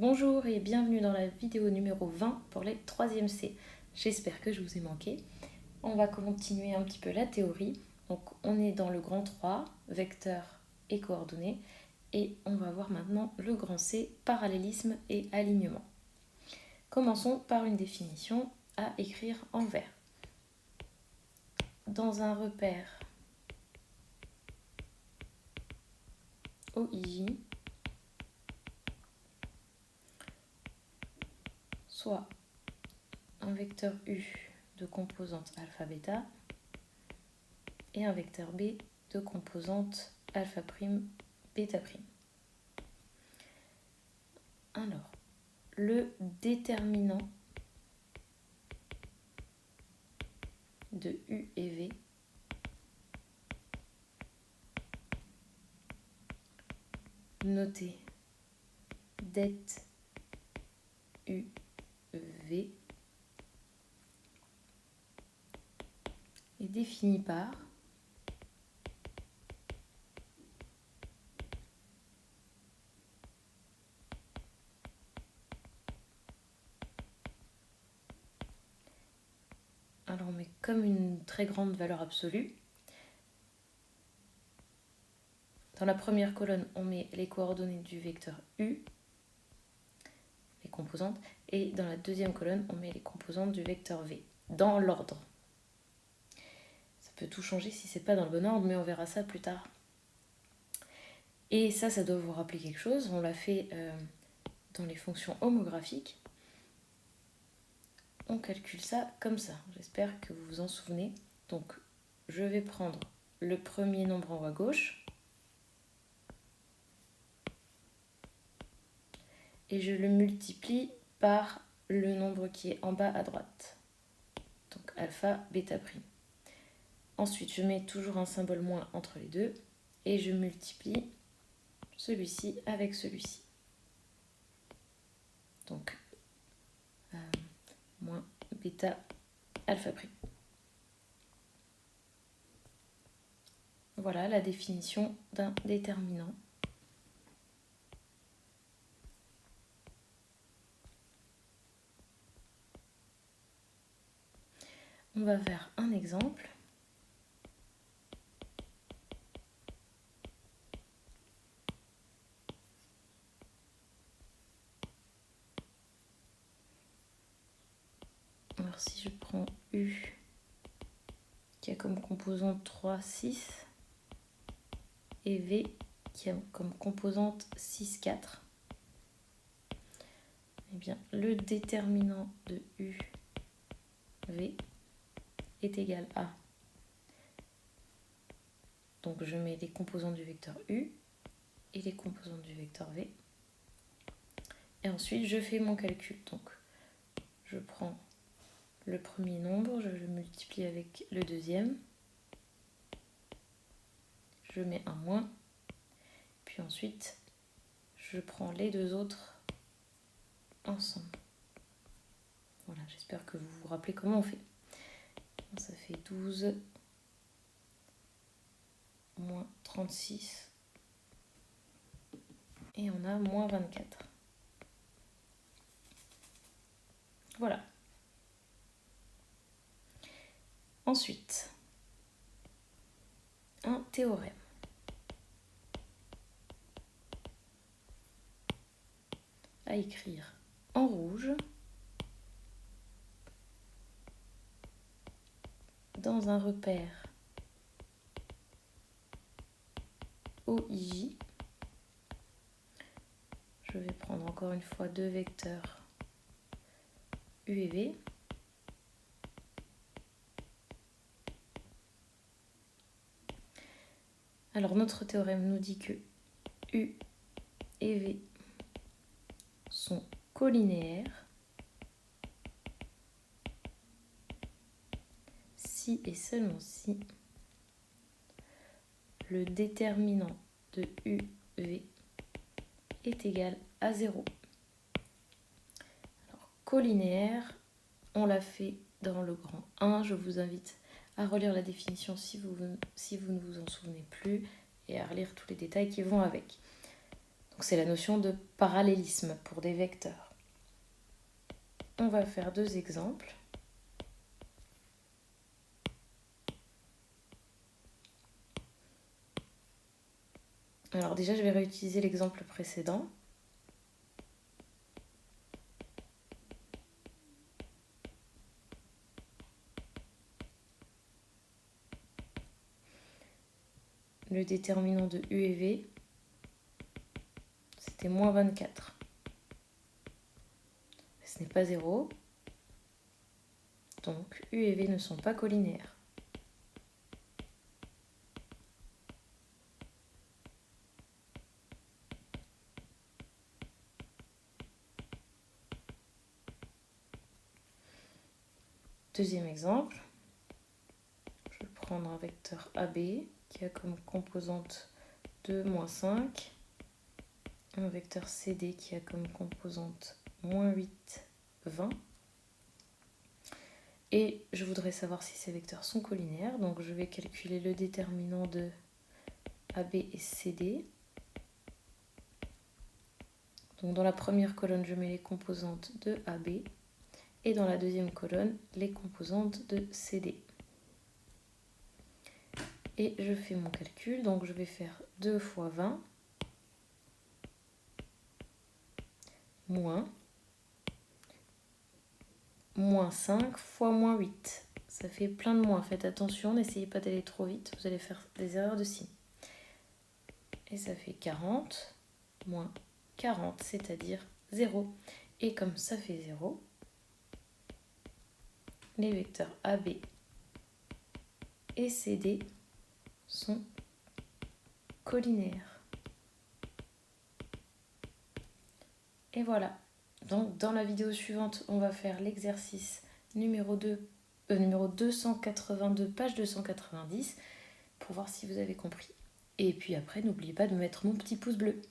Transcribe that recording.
Bonjour et bienvenue dans la vidéo numéro 20 pour les 3e C. J'espère que je vous ai manqué. On va continuer un petit peu la théorie. Donc on est dans le grand 3, vecteurs et coordonnées. Et on va voir maintenant le grand C, parallélisme et alignement. Commençons par une définition à écrire en vert. Dans un repère OIJ, soit un vecteur U de composante alpha-bêta et un vecteur B de composante alpha', bêta'. Alors, le déterminant de U et V noté det U V est défini par alors on met comme une très grande valeur absolue. Dans la première colonne, on met les coordonnées du vecteur U, les composantes, et dans la deuxième colonne, on met les composantes du vecteur V, dans l'ordre. Ça peut tout changer si c'est pas dans le bon ordre, mais on verra ça plus tard. Et ça doit vous rappeler quelque chose. On l'a fait dans les fonctions homographiques. On calcule ça comme ça. J'espère que vous vous en souvenez. Donc, je vais prendre le premier nombre en haut à gauche et je le multiplie par le nombre qui est en bas à droite. Donc, alpha, bêta'. Ensuite, je mets toujours un symbole moins entre les deux et je multiplie celui-ci avec celui-ci. Donc, moins bêta alpha'. Voilà la définition d'un déterminant. On va faire un exemple. Alors si je prends U qui a comme composante 3, 6 et V qui a comme composante 6, 4, eh bien le déterminant de U, V est égal à, donc je mets les composantes du vecteur U et les composantes du vecteur V, et ensuite je fais mon calcul. Donc je prends le premier nombre, je le multiplie avec le deuxième, je mets un moins, puis ensuite je prends les deux autres ensemble. Voilà, j'espère que vous vous rappelez comment on fait. Ça fait 12 moins 36 et on a moins 24. Voilà. Ensuite, un théorème. À écrire en rouge dans un repère OIJ. Je vais prendre encore une fois deux vecteurs U et V. Alors notre théorème nous dit que U et V sont collinéaires si et seulement si le déterminant de UV est égal à 0. Alors, collinéaire, on l'a fait dans le grand 1. Je vous invite à relire la définition si vous ne vous en souvenez plus et à relire tous les détails qui vont avec. Donc c'est la notion de parallélisme pour des vecteurs. On va faire 2 exemples. Alors déjà, je vais réutiliser l'exemple précédent. Le déterminant de U et V, c'était moins 24. Ce n'est pas 0, donc U et V ne sont pas collinaires. Deuxième exemple, je vais prendre un vecteur AB qui a comme composante 2, moins 5, un vecteur CD qui a comme composante moins 8, 20. Et je voudrais savoir si ces vecteurs sont collinaires, donc je vais calculer le déterminant de AB et CD. Donc dans la première colonne, je mets les composantes de AB et dans la deuxième colonne, les composantes de CD. Et je fais mon calcul, donc je vais faire 2 fois 20 moins 5 fois moins 8. Ça fait plein de moins, faites attention, n'essayez pas d'aller trop vite, vous allez faire des erreurs de signes. Et ça fait 40 moins 40, c'est-à-dire 0. Et comme ça fait 0, les vecteurs AB et CD sont collinaires. Et voilà. Donc dans la vidéo suivante, on va faire l'exercice numéro 282, page 290, pour voir si vous avez compris. Et puis après, n'oubliez pas de mettre mon petit pouce bleu.